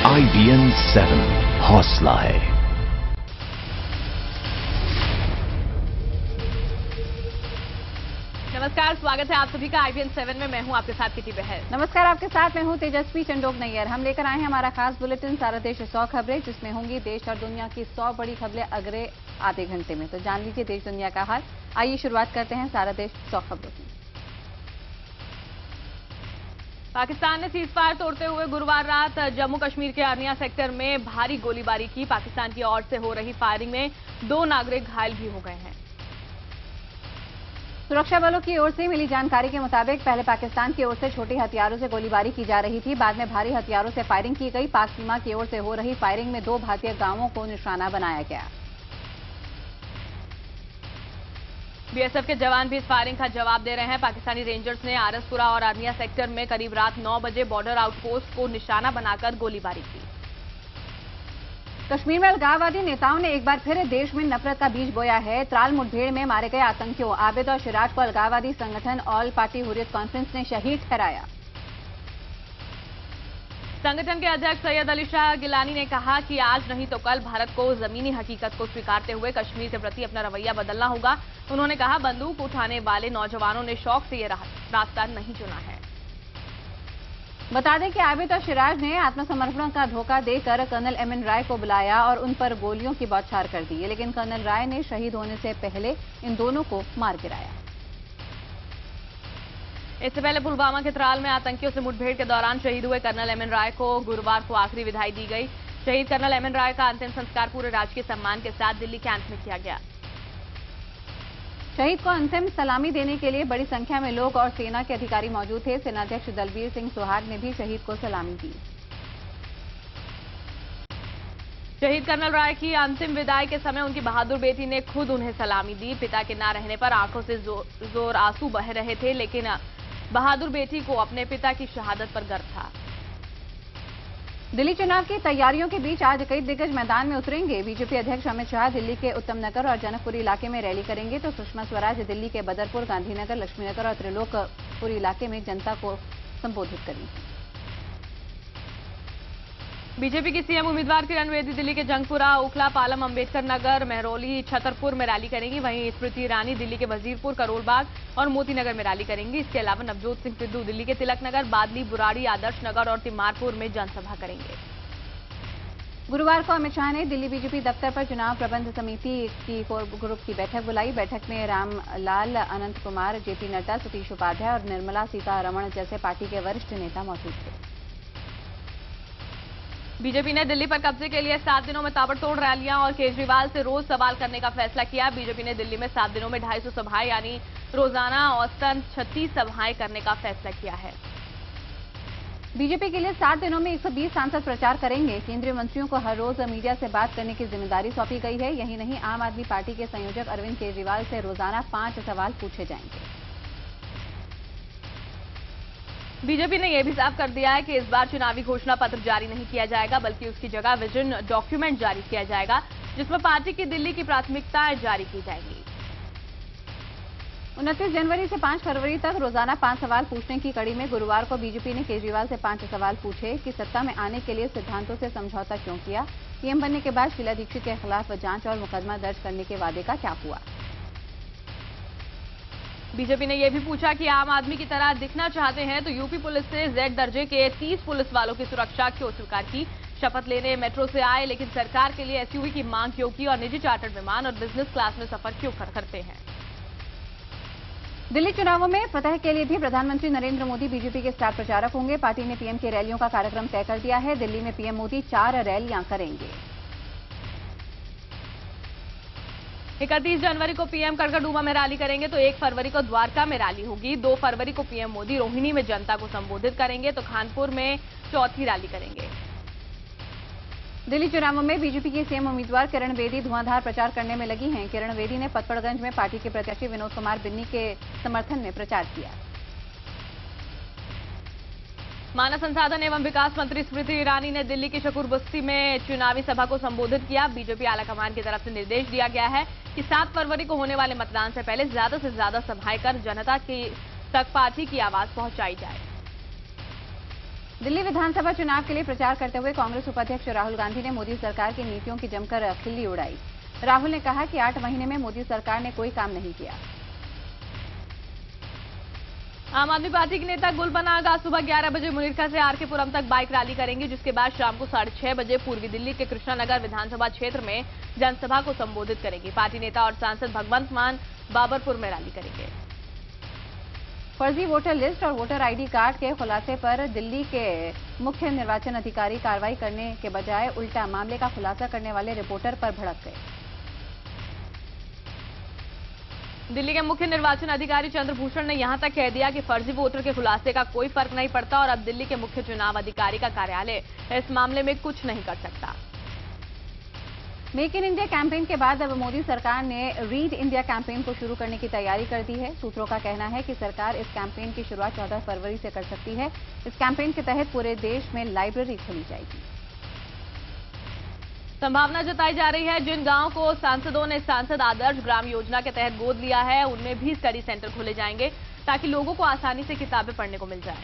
IBN 7 हौसला है। नमस्कार, स्वागत है आप सभी का IBN 7 में। मैं हूं आपके साथ किटी बहल। नमस्कार, आपके साथ मैं हूं तेजस्वी चंडोक नैयर। हम लेकर आए हैं हमारा खास बुलेटिन सारा देश 100 खबरें, जिसमें होंगी देश और दुनिया की 100 बड़ी खबरें अगले आधे घंटे में। तो जान लीजिए देश दुनिया का हाल। आइए शुरुआत करते हैं सारा देश 100 खबरों की। पाकिस्तान ने सीजफायर तोड़ते हुए गुरुवार रात जम्मू कश्मीर के अरनिया सेक्टर में भारी गोलीबारी की। पाकिस्तान की ओर से हो रही फायरिंग में 2 नागरिक घायल भी हो गए हैं। सुरक्षा बलों की ओर से मिली जानकारी के मुताबिक पहले पाकिस्तान की ओर से छोटे हथियारों से गोलीबारी की जा रही थी। बाद में भारी हथियारों से फायरिंग की गई। पाक सीमा की ओर से हो रही फायरिंग में 2 भारतीय गांवों को निशाना बनाया गया। बीएसएफ के जवान भी इस फायरिंग का जवाब दे रहे हैं। पाकिस्तानी रेंजर्स ने आरसपुरा और अरनिया सेक्टर में करीब रात 9 बजे बॉर्डर आउटपोस्ट को निशाना बनाकर गोलीबारी की। कश्मीर में अलगाववादी नेताओं ने एक बार फिर देश में नफरत का बीज बोया है। त्राल मुठभेड़ में मारे गए आतंकियों आबिद और सिराज को अलगाववादी संगठन ऑल पार्टी हुर्रियत कॉन्फ्रेंस ने शहीद ठहराया। संगठन के अध्यक्ष सैयद अली शाह गिलानी ने कहा कि आज नहीं तो कल भारत को जमीनी हकीकत को स्वीकारते हुए कश्मीर के प्रति अपना रवैया बदलना होगा। उन्होंने कहा, बंदूक उठाने वाले नौजवानों ने शौक से यह रास्ता नहीं चुना है। बता दें कि आबिद और सिराज ने आत्मसमर्पण का धोखा देकर कर्नल एमएन राय को बुलाया और उन पर गोलियों की बौछार कर दी, लेकिन कर्नल राय ने शहीद होने से पहले इन दोनों को मार गिराया। इससे पहले पुलवामा के त्राल में आतंकियों से मुठभेड़ के दौरान शहीद हुए कर्नल एमएन राय को गुरुवार को आखिरी विदाई दी गई। शहीद कर्नल एमएन राय का अंतिम संस्कार पूरे राजकीय सम्मान के साथ दिल्ली कैंप में किया गया। शहीद को अंतिम सलामी देने के लिए बड़ी संख्या में लोग और सेना के अधिकारी मौजूद थे। सेनाध्यक्ष दलबीर सिंह सुहाग ने भी शहीद को सलामी दी। शहीद कर्नल राय की अंतिम विदाई के समय उनकी बहादुर बेटी ने खुद उन्हें सलामी दी। पिता के ना रहने पर आंखों से जोर आंसू बह रहे थे, लेकिन बहादुर बेटी को अपने पिता की शहादत पर गर्व था। दिल्ली चुनाव की तैयारियों के बीच आज कई दिग्गज मैदान में उतरेंगे। बीजेपी अध्यक्ष अमित शाह दिल्ली के उत्तम नगर और जनकपुरी इलाके में रैली करेंगे, तो सुषमा स्वराज दिल्ली के बदरपुर, गांधीनगर, लक्ष्मीनगर और त्रिलोकपुर इलाके में जनता को संबोधित करेंगी। बीजेपी की सीएम उम्मीदवार किरण बेदी दिल्ली के जंगपुरा, ओखला, पालम, अंबेडकर नगर, महरौली, छतरपुर में रैली करेंगी। वहीं स्मृति ईरानी दिल्ली के वजीरपुर, करोलबाग और मोतीनगर में रैली करेंगी। इसके अलावा नवजोत सिंह सिद्धू दिल्ली के तिलक नगर, बादली, बुराड़ी, आदर्श नगर और तिमारपुर में जनसभा करेंगे। गुरुवार को अमित शाह ने दिल्ली बीजेपी दफ्तर पर चुनाव प्रबंध समिति की कोर ग्रुप की बैठक बुलाई। बैठक में रामलाल, अनंत कुमार, जेपी नड्डा, सतीश उपाध्याय और निर्मला सीतारमण जैसे पार्टी के वरिष्ठ नेता मौजूद थे। बीजेपी ने दिल्ली पर कब्जे के लिए 7 दिनों में ताबड़तोड़ रैलियां और केजरीवाल से रोज सवाल करने का फैसला किया। बीजेपी ने दिल्ली में 7 दिनों में 250 सभाएं यानी रोजाना औसतन 36 सभाएं करने का फैसला किया है। बीजेपी के लिए 7 दिनों में 120 सांसद प्रचार करेंगे। केंद्रीय मंत्रियों को हर रोज मीडिया से बात करने की जिम्मेदारी सौंपी गई है। यही नहीं, आम आदमी पार्टी के संयोजक अरविंद केजरीवाल से रोजाना 5 सवाल पूछे जाएंगे। बीजेपी ने यह भी साफ कर दिया है कि इस बार चुनावी घोषणा पत्र जारी नहीं किया जाएगा, बल्कि उसकी जगह विजन डॉक्यूमेंट जारी किया जाएगा, जिसमें पार्टी की दिल्ली की प्राथमिकताएं जारी की जाएंगी। 29 जनवरी से 5 फरवरी तक रोजाना 5 सवाल पूछने की कड़ी में गुरुवार को बीजेपी ने केजरीवाल से 5 सवाल पूछे कि सत्ता में आने के लिए सिद्धांतों से समझौता क्यों किया, पीएम बनने के बाद शीला दीक्षित के खिलाफ जांच और मुकदमा दर्ज करने के वादे का क्या हुआ। बीजेपी ने यह भी पूछा कि आम आदमी की तरह दिखना चाहते हैं तो यूपी पुलिस से जेड दर्जे के 30 पुलिस वालों की सुरक्षा क्यों स्वीकार की। शपथ लेने मेट्रो से आए, लेकिन सरकार के लिए एसयूवी की मांग क्यों की और निजी चार्टर्ड विमान और बिजनेस क्लास में सफर क्यों करते हैं। दिल्ली चुनावों में फतह के लिए भी प्रधानमंत्री नरेंद्र मोदी बीजेपी के स्टार प्रचारक होंगे। पार्टी ने पीएम की रैलियों का कार्यक्रम तय कर दिया है। दिल्ली में पीएम मोदी 4 रैलियां करेंगे। 31 जनवरी को पीएम कड़कड़डूमा में रैली करेंगे, तो 1 फरवरी को द्वारका में रैली होगी। 2 फरवरी को पीएम मोदी रोहिणी में जनता को संबोधित करेंगे, तो कानपुर में चौथी रैली करेंगे। दिल्ली चुनावों में बीजेपी की सीएम उम्मीदवार किरण बेदी धुआंधार प्रचार करने में लगी हैं। किरण बेदी ने पतपड़गंज में पार्टी के प्रत्याशी विनोद कुमार बिन्नी के समर्थन में प्रचार किया। मानव संसाधन एवं विकास मंत्री स्मृति ईरानी ने दिल्ली की शकूर बस्ती में चुनावी सभा को संबोधित किया। बीजेपी आलाकमान की तरफ से निर्देश दिया गया है कि 7 फरवरी को होने वाले मतदान से पहले ज्यादा से ज्यादा सभाएं कर जनता की तक पार्टी की आवाज पहुंचाई जाए। दिल्ली विधानसभा चुनाव के लिए प्रचार करते हुए कांग्रेस उपाध्यक्ष राहुल गांधी ने मोदी सरकार की नीतियों की जमकर खिल्ली उड़ाई। राहुल ने कहा कि 8 महीने में मोदी सरकार ने कोई काम नहीं किया। आम आदमी पार्टी के नेता गुल नाग आज सुबह 11 बजे मुनीरका से आरके पुरम तक बाइक रैली करेंगे, जिसके बाद शाम को 6:30 बजे पूर्वी दिल्ली के कृष्णानगर विधानसभा क्षेत्र में जनसभा को संबोधित करेंगे। पार्टी नेता और सांसद भगवंत मान बाबरपुर में रैली करेंगे। फर्जी वोटर लिस्ट और वोटर आईडी कार्ड के खुलासे पर दिल्ली के मुख्य निर्वाचन अधिकारी कार्रवाई करने के बजाय उल्टा मामले का खुलासा करने वाले रिपोर्टर पर भड़क गए। दिल्ली के मुख्य निर्वाचन अधिकारी चंद्रभूषण ने यहां तक कह दिया कि फर्जी वोटर के खुलासे का कोई फर्क नहीं पड़ता और अब दिल्ली के मुख्य चुनाव अधिकारी का कार्यालय इस मामले में कुछ नहीं कर सकता। मेक इन इंडिया कैंपेन के बाद अब मोदी सरकार ने रीड इंडिया कैंपेन को शुरू करने की तैयारी कर दी है। सूत्रों का कहना है कि सरकार इस कैंपेन की शुरुआत 14 फरवरी से कर सकती है। इस कैंपेन के तहत पूरे देश में लाइब्रेरी खोली जाएगी। संभावना जताई जा रही है जिन गांवों को सांसदों ने सांसद आदर्श ग्राम योजना के तहत गोद लिया है उनमें भी स्टडी सेंटर खोले जाएंगे ताकि लोगों को आसानी से किताबें पढ़ने को मिल जाए।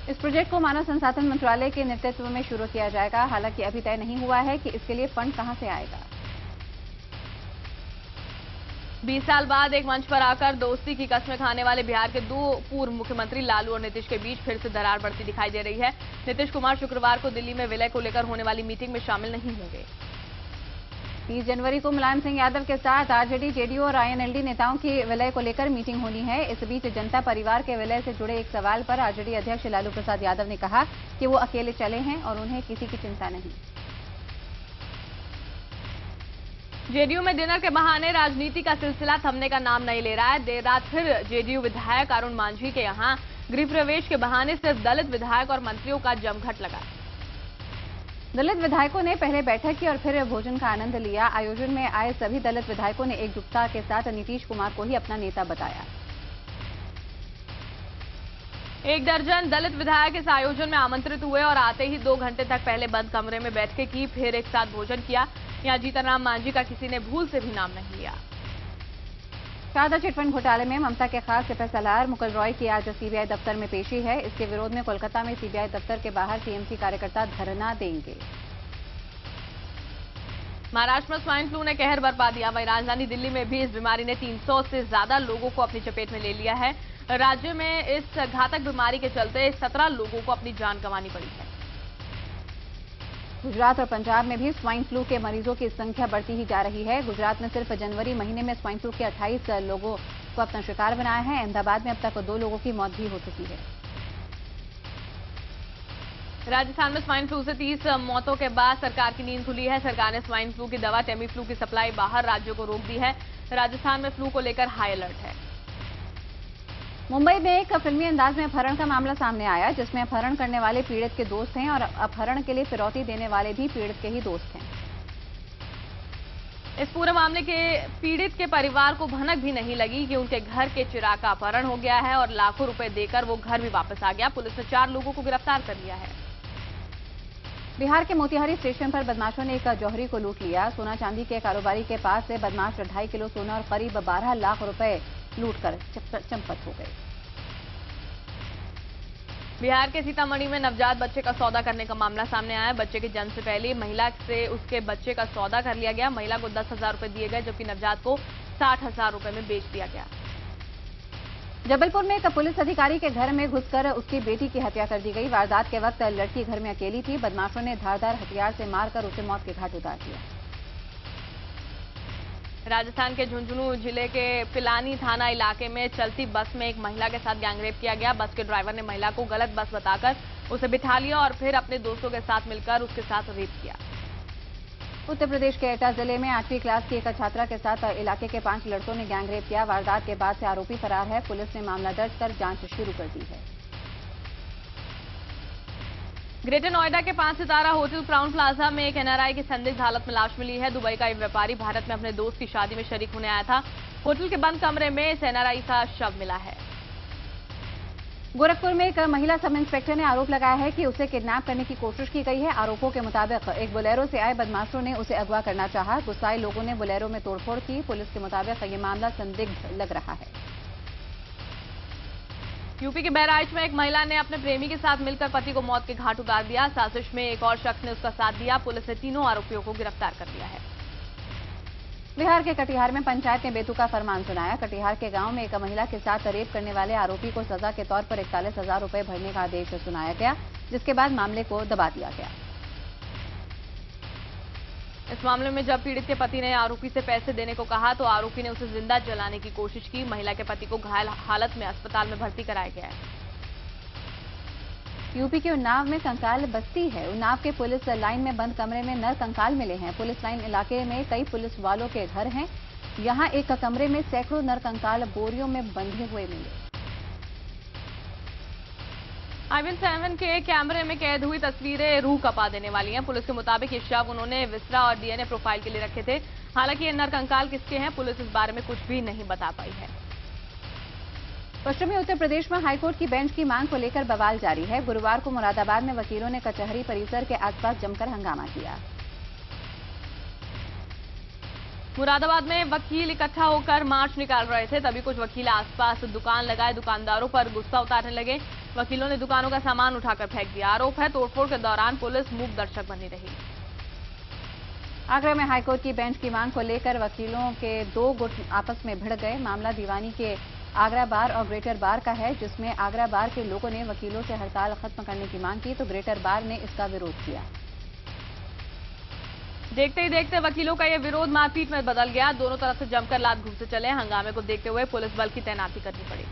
इस प्रोजेक्ट को मानव संसाधन मंत्रालय के नेतृत्व में शुरू किया जाएगा। हालांकि अभी तय नहीं हुआ है कि इसके लिए फंड कहां से आएगा। 20 साल बाद एक मंच पर आकर दोस्ती की कस्में खाने वाले बिहार के 2 पूर्व मुख्यमंत्री लालू और नीतीश के बीच फिर से दरार बढ़ती दिखाई दे रही है। नीतीश कुमार शुक्रवार को दिल्ली में विलय को लेकर होने वाली मीटिंग में शामिल नहीं होंगे। 30 जनवरी को मुलायम सिंह यादव के साथ आरजेडी, जेडीयू और आईएनएलडी नेताओं की विलय को लेकर मीटिंग होनी है। इस बीच जनता परिवार के विलय से जुड़े एक सवाल पर आरजेडी अध्यक्ष लालू प्रसाद यादव ने कहा कि वो अकेले चले हैं और उन्हें किसी की चिंता नहीं। जेडीयू में डिनर के बहाने राजनीति का सिलसिला थमने का नाम नहीं ले रहा है। देर रात फिर जेडीयू विधायक अरुण मांझी के यहां गृह प्रवेश के बहाने सिर्फ दलित विधायक और मंत्रियों का जमघट लगा। दलित विधायकों ने पहले बैठक की और फिर भोजन का आनंद लिया। आयोजन में आए सभी दलित विधायकों ने एकजुटता के साथ नीतीश कुमार को ही अपना नेता बताया। 1 दर्जन दलित विधायक इस आयोजन में आमंत्रित हुए और आते ही 2 घंटे तक पहले बंद कमरे में बैठकें की, फिर एक साथ भोजन किया। यहां जीतनराम मांझी का किसी ने भूल से भी नाम नहीं लिया। शारदा चिटफंड घोटाले में ममता के खास सिपहसालार मुकुल रॉय की आज सीबीआई दफ्तर में पेशी है। इसके विरोध में कोलकाता में सीबीआई दफ्तर के बाहर टीएमसी कार्यकर्ता धरना देंगे। महाराष्ट्र में स्वाइन फ्लू ने कहर बरपा दिया। वहीं राजधानी दिल्ली में भी इस बीमारी ने 300 से ज्यादा लोगों को अपनी चपेट में ले लिया है। राज्य में इस घातक बीमारी के चलते 17 लोगों को अपनी जान गंवानी पड़ी है। गुजरात और पंजाब में भी स्वाइन फ्लू के मरीजों की संख्या बढ़ती ही जा रही है। गुजरात में सिर्फ जनवरी महीने में स्वाइन फ्लू के 28 लोगों को अपना शिकार बनाया है। अहमदाबाद में अब तक 2 लोगों की मौत भी हो चुकी है। राजस्थान में स्वाइन फ्लू से 30 मौतों के बाद सरकार की नींद खुली है। सरकार ने स्वाइन फ्लू की दवा टेमी फ्लू की सप्लाई बाहर राज्यों को रोक दी है। राजस्थान में फ्लू को लेकर हाई अलर्ट है। मुंबई में एक फिल्मी अंदाज में अपहरण का मामला सामने आया, जिसमें अपहरण करने वाले पीड़ित के दोस्त हैं और अपहरण के लिए फिरौती देने वाले भी पीड़ित के ही दोस्त हैं। इस पूरे मामले के पीड़ित के परिवार को भनक भी नहीं लगी कि उनके घर के चिराग का अपहरण हो गया है और लाखों रुपए देकर वो घर भी वापस आ गया। पुलिस ने 4 लोगों को गिरफ्तार कर लिया है। बिहार के मोतिहारी स्टेशन पर बदमाशों ने एक जौहरी को लूट लिया। सोना चांदी के कारोबारी के पास से बदमाश 2.5 किलो सोना और करीब 12 लाख रुपए लूटकर चंपत हो गए। बिहार के सीतामढ़ी में नवजात बच्चे का सौदा करने का मामला सामने आया। बच्चे के जन्म से पहले महिला से उसके बच्चे का सौदा कर लिया गया। महिला को 10,000 रुपए दिए गए, जबकि नवजात को 60,000 रुपए में बेच दिया गया। जबलपुर में एक पुलिस अधिकारी के घर में घुसकर उसकी बेटी की हत्या कर दी गई। वारदात के वक्त लड़की घर में अकेली थी। बदमाशों ने धारदार हथियार से मारकर उसे मौत के घाट उतार दिया। राजस्थान के झुंझुनू जिले के पिलानी थाना इलाके में चलती बस में एक महिला के साथ गैंगरेप किया गया। बस के ड्राइवर ने महिला को गलत बस बताकर उसे बिठा लिया और फिर अपने दोस्तों के साथ मिलकर उसके साथ रेप किया। उत्तर प्रदेश के एटा जिले में 8वीं क्लास की एक छात्रा के साथ इलाके के 5 लड़कों ने गैंगरेप किया। वारदात के बाद से आरोपी फरार है। पुलिस ने मामला दर्ज कर जांच शुरू कर दी है। ग्रेटर नोएडा के 5 सितारा होटल क्राउन प्लाजा में एक एनआरआई की संदिग्ध हालत में लाश मिली है। दुबई का एक व्यापारी भारत में अपने दोस्त की शादी में शरीक होने आया था। होटल के बंद कमरे में इस एनआरआई का शव मिला है। गोरखपुर में एक महिला सब इंस्पेक्टर ने आरोप लगाया है कि उसे किडनैप करने की कोशिश की गई है। आरोपों के मुताबिक एक बोलेरो से आए बदमाशों ने उसे अगवा करना चाहा। गुस्साए लोगों ने बोलेरो में तोड़फोड़ की। पुलिस के मुताबिक ये मामला संदिग्ध लग रहा है। यूपी के बहराइच में एक महिला ने अपने प्रेमी के साथ मिलकर पति को मौत के घाट उतार दिया। साजिश में एक और शख्स ने उसका साथ दिया। पुलिस ने तीनों आरोपियों को गिरफ्तार कर लिया है। बिहार के कटिहार में पंचायत ने बेतुका फरमान सुनाया। कटिहार के गांव में एक महिला के साथ रेप करने वाले आरोपी को सजा के तौर पर 41,000 रुपए भरने का आदेश सुनाया गया, जिसके बाद मामले को दबा दिया गया। इस मामले में जब पीड़ित के पति ने आरोपी से पैसे देने को कहा तो आरोपी ने उसे जिंदा जलाने की कोशिश की। महिला के पति को घायल हालत में अस्पताल में भर्ती कराया गया है। यूपी के उन्नाव में कंकाल बस्ती है। उन्नाव के पुलिस लाइन में बंद कमरे में नर कंकाल मिले हैं। पुलिस लाइन इलाके में कई पुलिस वालों के घर हैं। यहां एक कमरे में सैकड़ों नर कंकाल बोरियों में बंधे हुए मिले। IVN7 के कैमरे में कैद हुई तस्वीरें रूह कपा देने वाली हैं। पुलिस के मुताबिक ये शव उन्होंने विसरा और DNA प्रोफाइल के लिए रखे थे। हालांकि ये नर कंकाल किसके हैं, पुलिस इस बारे में कुछ भी नहीं बता पाई है। पश्चिमी उत्तर प्रदेश में हाईकोर्ट की बेंच की मांग को लेकर बवाल जारी है। गुरुवार को मुरादाबाद में वकीलों ने कचहरी परिसर के आसपास जमकर हंगामा किया। मुरादाबाद में वकील इकट्ठा होकर मार्च निकाल रहे थे, तभी कुछ वकील आसपास दुकान लगाए दुकानदारों पर गुस्सा उतारने लगे। वकीलों ने दुकानों का सामान उठाकर फेंक दिया। आरोप है तोड़फोड़ के दौरान पुलिस मूक दर्शक बनी रही। आगरा में हाईकोर्ट की बेंच की मांग को लेकर वकीलों के दो गुट आपस में भिड़ गए। मामला दीवानी के आगरा बार और ग्रेटर बार का है, जिसमें आगरा बार के लोगों ने वकीलों से हड़ताल खत्म करने की मांग की तो ग्रेटर बार ने इसका विरोध किया। देखते ही देखते वकीलों का यह विरोध मारपीट में बदल गया। दोनों तरफ से जमकर लात घूंसे चले। हंगामे को देखते हुए पुलिस बल की तैनाती करनी पड़ी।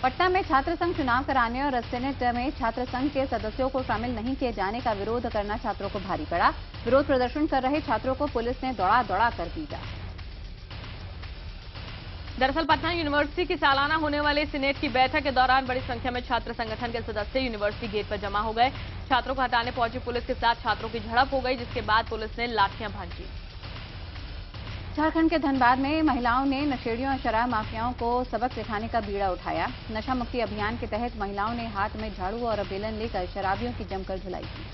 पटना में छात्र संघ चुनाव कराने और सेनेट में छात्र संघ के सदस्यों को शामिल नहीं किए जाने का विरोध करना छात्रों को भारी पड़ा। विरोध प्रदर्शन कर रहे छात्रों को पुलिस ने दौड़ा दौड़ा कर पीटा। दरअसल पटना यूनिवर्सिटी की सालाना होने वाली सीनेट की बैठक के दौरान बड़ी संख्या में छात्र संगठन के सदस्य यूनिवर्सिटी गेट पर जमा हो गए। छात्रों को हटाने पहुंची पुलिस के साथ छात्रों की झड़प हो गई, जिसके बाद पुलिस ने लाठियां भांजी। झारखंड के धनबाद में महिलाओं ने नशेड़ियों और शराब माफियाओं को सबक सिखाने का बीड़ा उठाया। नशा मुक्ति अभियान के तहत महिलाओं ने हाथ में झाड़ू और बेलन लेकर शराबियों की जमकर धुलाई की।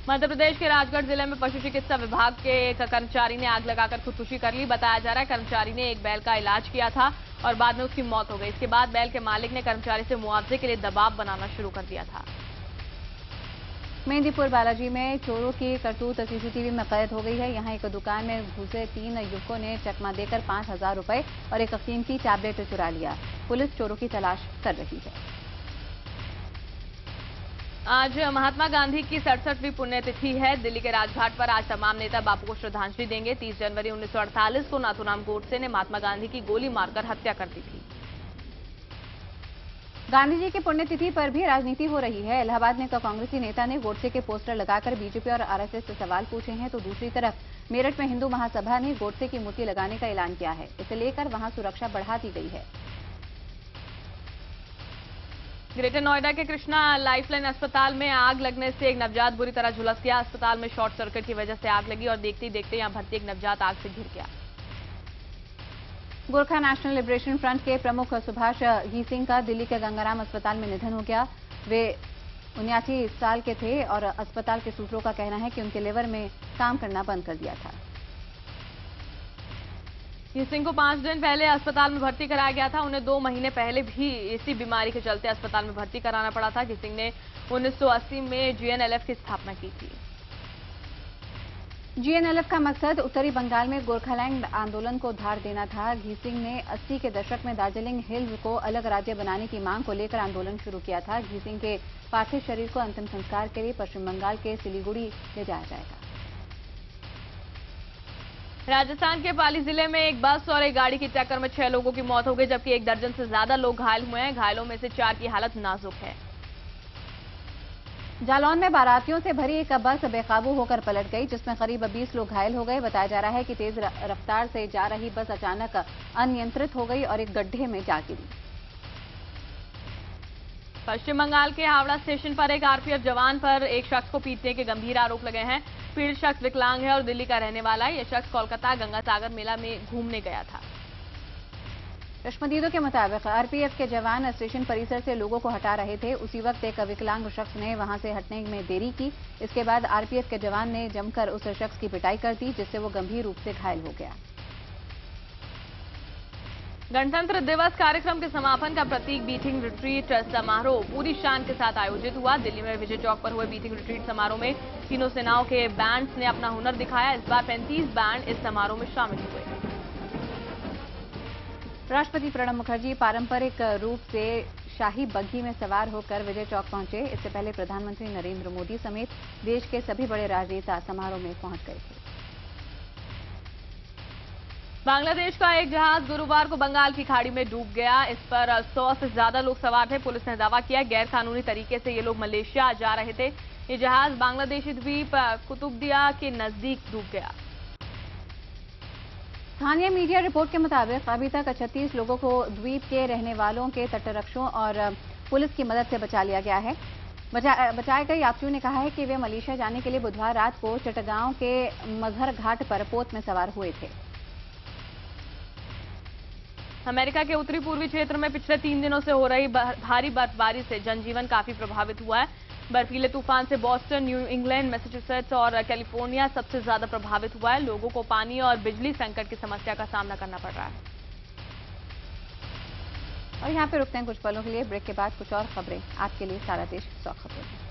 मध्य प्रदेश के राजगढ़ जिले में पशु चिकित्सा विभाग के एक कर्मचारी ने आग लगाकर खुदकुशी कर ली। बताया जा रहा है कर्मचारी ने एक बैल का इलाज किया था और बाद में उसकी मौत हो गई। इसके बाद बैल के मालिक ने कर्मचारी से मुआवजे के लिए दबाव बनाना शुरू कर दिया था। मेहंदीपुर बालाजी में चोरों की करतूत सीसीटीवी में कैद हो गई है। यहां एक दुकान में घुसे 3 युवकों ने चकमा देकर 5,000 रुपए और एक कीमती टैबलेट चुरा लिया। पुलिस चोरों की तलाश कर रही है। आज महात्मा गांधी की 67वीं पुण्यतिथि है। दिल्ली के राजघाट पर आज तमाम नेता बापू को श्रद्धांजलि देंगे। 30 जनवरी 1948 को नाथूराम गोडसे ने महात्मा गांधी की गोली मारकर हत्या कर दी थी। गांधी जी की पुण्यतिथि पर भी राजनीति हो रही है। इलाहाबाद में कांग्रेसी नेता ने गोडसे के पोस्टर लगाकर बीजेपी और आरएसएस से सवाल पूछे हैं, तो दूसरी तरफ मेरठ में हिंदू महासभा ने गोडसे की मूर्ति लगाने का ऐलान किया है। इसे लेकर वहां सुरक्षा बढ़ा दी गई है। ग्रेटर नोएडा के कृष्णा लाइफलाइन अस्पताल में आग लगने से एक नवजात बुरी तरह झुलस गया। अस्पताल में शॉर्ट सर्किट की वजह से आग लगी और देखते ही देखते यहां भर्ती एक नवजात आग से घिर गया। गोरखा नेशनल लिबरेशन फ्रंट के प्रमुख सुभाष ही सिंह का दिल्ली के गंगाराम अस्पताल में निधन हो गया। वे 79 साल के थे और अस्पताल के सूत्रों का कहना है कि उनके लिवर में काम करना बंद कर दिया था। ही सिंह को 5 दिन पहले अस्पताल में भर्ती कराया गया था। उन्हें 2 महीने पहले भी इसी बीमारी के चलते अस्पताल में भर्ती कराना पड़ा था। ही सिंह ने 1980 में जीएनएलएफ की स्थापना की थी। जीएनएलएफ का मकसद उत्तरी बंगाल में गोरखालैंड आंदोलन को धार देना था। घी सिंह ने 80 के दशक में दार्जिलिंग हिल्स को अलग राज्य बनाने की मांग को लेकर आंदोलन शुरू किया था। घी सिंह के पार्थिव शरीर को अंतिम संस्कार के लिए पश्चिम बंगाल के सिलीगुड़ी ले जाया जाएगा। राजस्थान के पाली जिले में एक बस और एक गाड़ी की टक्कर में 6 लोगों की मौत हो गई, जबकि 1 दर्जन से ज्यादा लोग घायल हुए हैं। घायलों में से 4 की हालत नाजुक है। जालौन में बारातियों से भरी एक बस बेकाबू होकर पलट गई, जिसमें करीब 20 लोग घायल हो गए। बताया जा रहा है कि तेज रफ्तार से जा रही बस अचानक अनियंत्रित हो गई और एक गड्ढे में जा गिरी। पश्चिम बंगाल के हावड़ा स्टेशन पर एक आरपीएफ जवान पर एक शख्स को पीटने के गंभीर आरोप लगे हैं। पीड़ित शख्स विकलांग है और दिल्ली का रहने वाला है। यह शख्स कोलकाता गंगा सागर मेला में घूमने गया था। रश्मदीदों के मुताबिक आरपीएफ के जवान स्टेशन परिसर से लोगों को हटा रहे थे। उसी वक्त एक विकलांग शख्स ने वहां से हटने में देरी की। इसके बाद आरपीएफ के जवान ने जमकर उस शख्स की पिटाई कर दी, जिससे वो गंभीर रूप से घायल हो गया। गणतंत्र दिवस कार्यक्रम के समापन का प्रतीक बीटिंग रिट्रीट समारोह पूरी शान के साथ आयोजित हुआ। दिल्ली में विजय चौक पर हुए बीटिंग रिट्रीट समारोह में तीनों सेनाओं के बैंड्स ने अपना हुनर दिखाया। इस बार 35 बैंड इस समारोह में शामिल हुए। राष्ट्रपति प्रणब मुखर्जी पारंपरिक रूप से शाही बग्घी में सवार होकर विजय चौक पहुंचे। इससे पहले प्रधानमंत्री नरेंद्र मोदी समेत देश के सभी बड़े राजनेता समारोह में पहुंच गए थे। बांग्लादेश का एक जहाज गुरुवार को बंगाल की खाड़ी में डूब गया। इस पर 100 से ज्यादा लोग सवार थे। पुलिस ने दावा किया गैर कानूनी तरीके से ये लोग मलेशिया जा रहे थे। ये जहाज बांग्लादेशी द्वीप कुतुबदिया के नजदीक डूब गया। स्थानीय मीडिया रिपोर्ट के मुताबिक अभी तक 36 लोगों को द्वीप के रहने वालों के तटरक्षकों और पुलिस की मदद से बचा लिया गया है। बचाए गए यात्रियों ने कहा है कि वे मलेशिया जाने के लिए बुधवार रात को चटगांव के मजहर घाट पर पोत में सवार हुए थे। अमेरिका के उत्तरी पूर्वी क्षेत्र में पिछले 3 दिनों से हो रही भारी बर्फबारी से जनजीवन काफी प्रभावित हुआ है। बर्फीले तूफान से बॉस्टन, न्यू इंग्लैंड, मैसेच्यूसेट्स और कैलिफोर्निया सबसे ज्यादा प्रभावित हुआ है। लोगों को पानी और बिजली संकट की समस्या का सामना करना पड़ रहा है। और यहाँ पे रुकते हैं कुछ पलों के लिए। ब्रेक के बाद कुछ और खबरें आपके लिए। सारा देश 100 खबरें।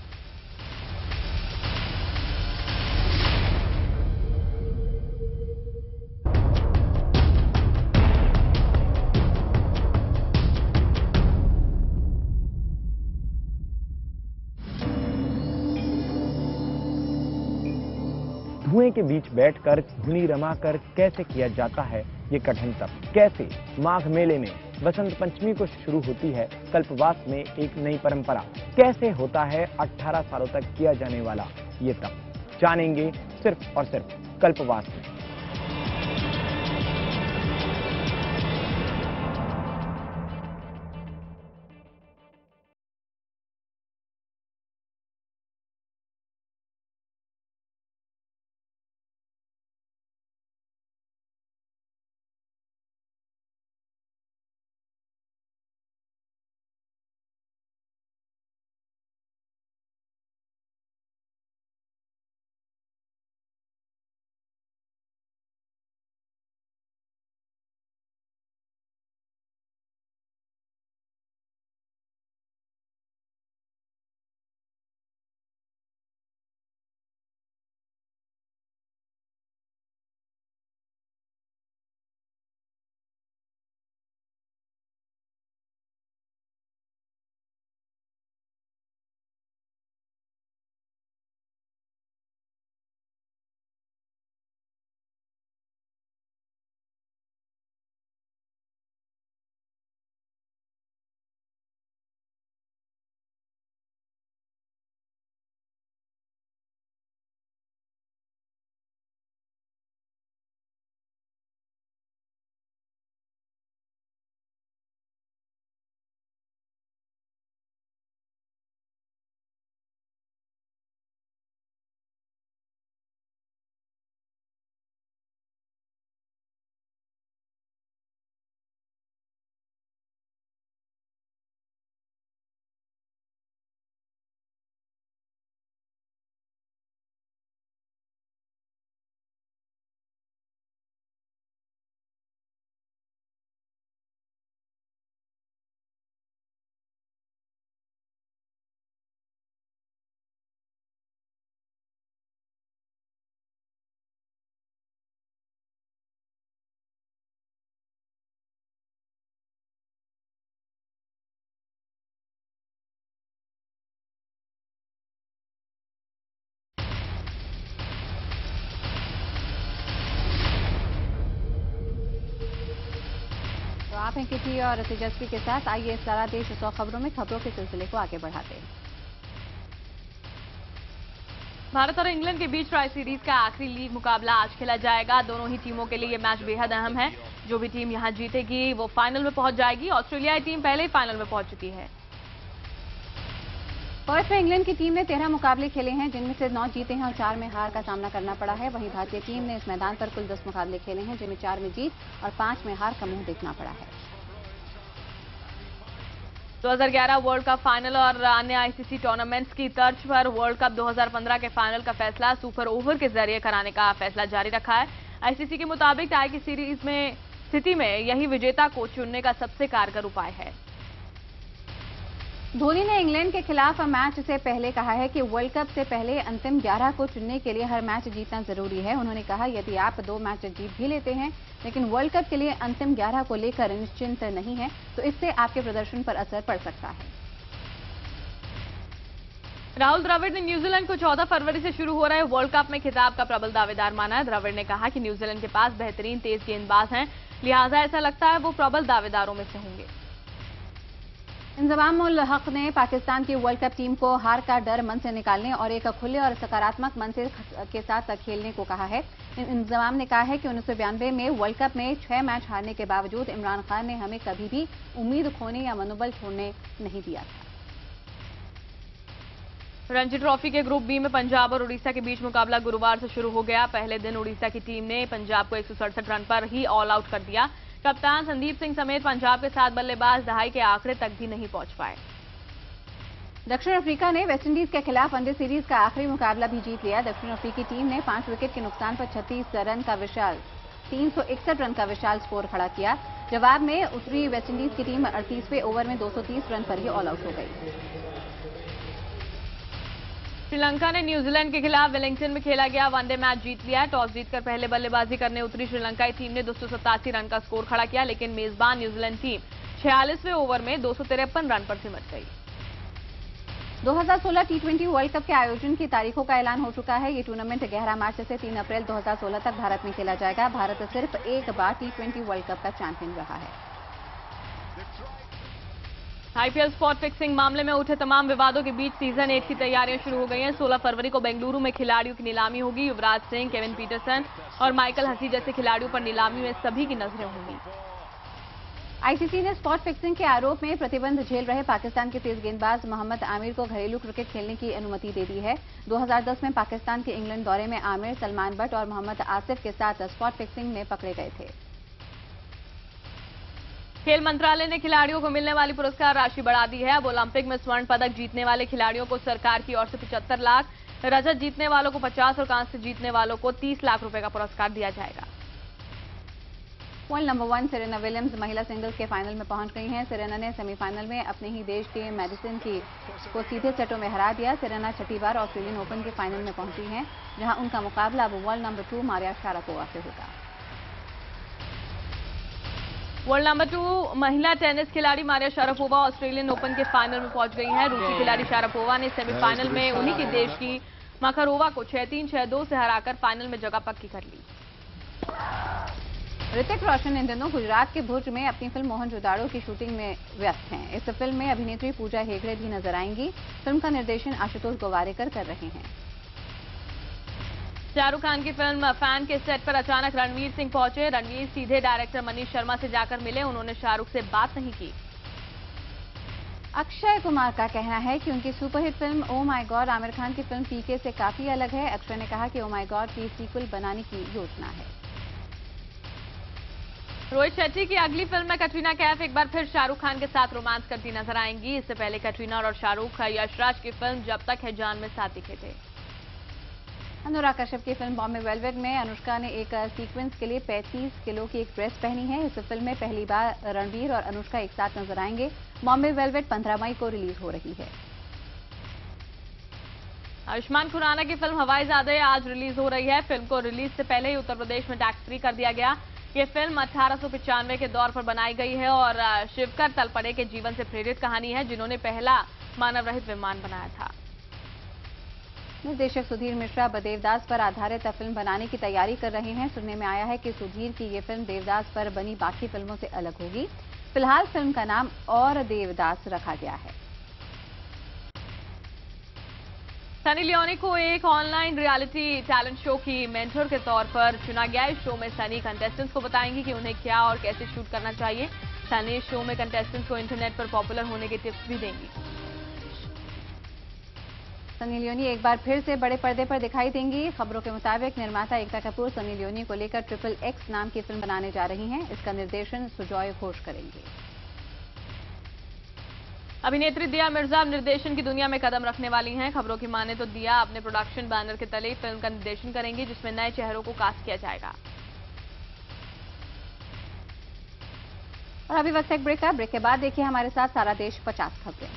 धुएं के बीच बैठकर धुनी रमाकर कैसे किया जाता है ये कठिन तप। कैसे माघ मेले में बसंत पंचमी को शुरू होती है कल्पवास में एक नई परंपरा। कैसे होता है 18 सालों तक किया जाने वाला ये तप, जानेंगे सिर्फ और सिर्फ कल्पवास में। तो आप हैं किसी और तेजस्वी के साथ। आइए सारा देश 100 खबरों में खबरों के सिलसिले को आगे बढ़ाते हैं। भारत और इंग्लैंड के बीच ट्राई सीरीज का आखिरी लीग मुकाबला आज खेला जाएगा। दोनों ही टीमों के लिए ये मैच बेहद अहम है। जो भी टीम यहां जीतेगी वो फाइनल में पहुंच जाएगी। ऑस्ट्रेलियाई टीम पहले ही फाइनल में पहुंच चुकी है। पर्थ में इंग्लैंड की टीम ने 13 मुकाबले खेले हैं, जिनमें से 9 जीते हैं और 4 में हार का सामना करना पड़ा है। वहीं भारतीय टीम ने इस मैदान पर कुल 10 मुकाबले खेले हैं, जिनमें 4 में जीत और 5 में हार का मुंह देखना पड़ा है। 2011 वर्ल्ड कप फाइनल और अन्य आईसीसी टूर्नामेंट्स की तर्ज पर वर्ल्ड कप 2015 के फाइनल का फैसला सुपर ओवर के जरिए कराने का फैसला जारी रखा है। आईसीसी के मुताबिक टाई की सीरीज में स्थिति में यही विजेता को चुनने का सबसे कारगर उपाय है। धोनी ने इंग्लैंड के खिलाफ मैच से पहले कहा है कि वर्ल्ड कप से पहले अंतिम 11 को चुनने के लिए हर मैच जीतना जरूरी है। उन्होंने कहा, यदि आप 2 मैच जीत भी लेते हैं लेकिन वर्ल्ड कप के लिए अंतिम 11 को लेकर निश्चिंत नहीं है तो इससे आपके प्रदर्शन पर असर पड़ सकता है। राहुल द्रविड़ ने न्यूजीलैंड को 14 फरवरी से शुरू हो रहे वर्ल्ड कप में खिताब का प्रबल दावेदार माना है। द्रविड़ ने कहा कि न्यूजीलैंड के पास बेहतरीन तेज गेंदबाज हैं, लिहाजा ऐसा लगता है वो प्रबल दावेदारों में से होंगे। इंजमाम उल हक ने पाकिस्तान की वर्ल्ड कप टीम को हार का डर मन से निकालने और एक खुले और सकारात्मक मन के साथ खेलने को कहा है। इंजमाम ने कहा है कि 1992 में वर्ल्ड कप में 6 मैच हारने के बावजूद इमरान खान ने हमें कभी भी उम्मीद खोने या मनोबल छोड़ने नहीं दिया था। रणजी ट्रॉफी के ग्रुप बी में पंजाब और उड़ीसा के बीच मुकाबला गुरुवार से शुरू हो गया। पहले दिन उड़ीसा की टीम ने पंजाब को 167 रन पर ही ऑल आउट कर दिया। कप्तान संदीप सिंह समेत पंजाब के 7 बल्लेबाज दहाई के आंकड़े तक भी नहीं पहुंच पाए। दक्षिण अफ्रीका ने वेस्टइंडीज के खिलाफ वनडे सीरीज का आखिरी मुकाबला भी जीत लिया। दक्षिण अफ्रीकी टीम ने 5 विकेट के नुकसान पर 361 रन का विशाल स्कोर खड़ा किया। जवाब में उतरी वेस्टइंडीज की टीम 38वें ओवर में 230 रन पर ही ऑल आउट हो गई। श्रीलंका ने न्यूजीलैंड के खिलाफ वेलिंगटन में खेला गया वनडे मैच जीत लिया। टॉस जीतकर पहले बल्लेबाजी करने उतरी श्रीलंकाई टीम ने 287 रन का स्कोर खड़ा किया, लेकिन मेजबान न्यूजीलैंड टीम 46वें ओवर में 253 रन पर सिमट गई। 2016 टी20 वर्ल्ड कप के आयोजन की तारीखों का ऐलान हो चुका है। ये टूर्नामेंट 11 मार्च से 3 अप्रैल 2016 तक भारत में खेला जाएगा। भारत सिर्फ एक बार टी20 वर्ल्ड कप का चैंपियन रहा है। आईपीएल स्पॉट फिक्सिंग मामले में उठे तमाम विवादों के बीच सीजन 8 की तैयारियां शुरू हो गई हैं। 16 फरवरी को बेंगलुरु में खिलाड़ियों की नीलामी होगी। युवराज सिंह, केविन पीटरसन और माइकल हसी जैसे खिलाड़ियों पर नीलामी में सभी की नजरें होंगी। आईसीसी ने स्पॉट फिक्सिंग के आरोप में प्रतिबंध झेल रहे पाकिस्तान के तेज गेंदबाज मोहम्मद आमिर को घरेलू क्रिकेट खेलने की अनुमति दे दी है। 2010 में पाकिस्तान के इंग्लैंड दौरे में आमिर, सलमान बट और मोहम्मद आसिफ के साथ स्पॉट फिक्सिंग में पकड़े गए थे। खेल मंत्रालय ने खिलाड़ियों को मिलने वाली पुरस्कार राशि बढ़ा दी है। अब ओलंपिक में स्वर्ण पदक जीतने वाले खिलाड़ियों को सरकार की ओर से 75 लाख, रजत जीतने वालों को 50 और कांस्य जीतने वालों को 30 लाख रुपए का पुरस्कार दिया जाएगा। वर्ल्ड नंबर 1 सेरेना विलियम्स महिला सिंगल्स के फाइनल में पहुंच गई हैं। सेरेना ने सेमीफाइनल में अपने ही देश के मैडिसन को सीधे सेटों में हरा दिया। सेरेना छठी बार ऑस्ट्रेलियन ओपन के फाइनल में पहुंची हैं, जहां उनका मुकाबला अब वर्ल्ड नंबर 2 मारिया शारापोवा से होगा। वर्ल्ड नंबर 2 महिला टेनिस खिलाड़ी मारिया शारापोवा ऑस्ट्रेलियन ओपन के फाइनल में पहुंच गई हैं। रूसी खिलाड़ी शारापोवा ने सेमीफाइनल में उन्हीं के देश की मकारोवा को 6-3, 6-2 से हराकर फाइनल में जगह पक्की कर ली। ऋतिक रोशन इन दिनों गुजरात के भुज में अपनी फिल्म मोहनजोदाड़ो की शूटिंग में व्यस्त हैं। इस फिल्म में अभिनेत्री पूजा हेगड़े भी नजर आएंगी। फिल्म का निर्देशन आशुतोष गोवारेकर कर रहे हैं। शाहरुख खान की फिल्म फैन के सेट पर अचानक रणवीर सिंह पहुंचे। रणवीर सीधे डायरेक्टर मनीष शर्मा से जाकर मिले। उन्होंने शाहरुख से बात नहीं की। अक्षय कुमार का कहना है कि उनकी superhit film oh my God Aamir Khan की फिल्म पीके से काफी अलग है। अक्षय ने कहा कि ओ माय गॉड की सीक्वल बनाने की योजना है। रोहित शेट्टी की अगली फिल्म में कटरीना कैफ एक बार फिर शाहरुख खान के साथ रोमांस करती नजर आएंगी। इससे पहले कटरीना और शाहरुख यशराज की फिल्म जब तक है जान में साथ दिखे थे। अनुराग कश्यप की फिल्म बॉम्बे वेलवेट में अनुष्का ने एक सीक्वेंस के लिए 35 किलो की एक ड्रेस पहनी है। इस फिल्म में पहली बार रणवीर और अनुष्का एक साथ नजर आएंगे। बॉम्बे वेलवेट 15 मई को रिलीज हो रही है। आयुष्मान खुराना की फिल्म हवाईजादे आज रिलीज हो रही है। फिल्म को रिलीज से पहले ही उत्तर प्रदेश में टैक्स फ्री कर दिया गया। ये फिल्म 1895 के दौर पर बनाई गई है और शिवकर तलपड़े के जीवन से प्रेरित कहानी है, जिन्होंने पहला मानव रहित विमान बनाया था। निर्देशक सुधीर मिश्रा देवदास पर आधारित फिल्म बनाने की तैयारी कर रहे हैं। सुनने में आया है कि सुधीर की ये फिल्म देवदास पर बनी बाकी फिल्मों से अलग होगी। फिलहाल फिल्म का नाम और देवदास रखा गया है। सनी लियोनी को एक ऑनलाइन रियलिटी टैलेंट शो की मेंटर के तौर पर चुना गया। इस शो में सनी कंटेस्टेंट्स को बताएंगी कि उन्हें क्या और कैसे शूट करना चाहिए। सनी शो में कंटेस्टेंट्स को इंटरनेट पर पॉपुलर होने के टिप्स भी देंगी। सनी लियोनी एक बार फिर से बड़े पर्दे पर दिखाई देंगी। खबरों के मुताबिक निर्माता एकता कपूर सनी लियोनी को लेकर XXX नाम की फिल्म बनाने जा रही हैं। इसका निर्देशन सुजॉय घोष करेंगे। अभिनेत्री दिया मिर्जा अब निर्देशन की दुनिया में कदम रखने वाली हैं। खबरों की माने तो दिया अपने प्रोडक्शन बैनर के तले फिल्म का निर्देशन करेंगी, जिसमें नए चेहरों को कास्ट किया जाएगा। और अभी वक्त एक ब्रेक का। ब्रेक के बाद देखिए हमारे साथ सारा देश 50 खबरें।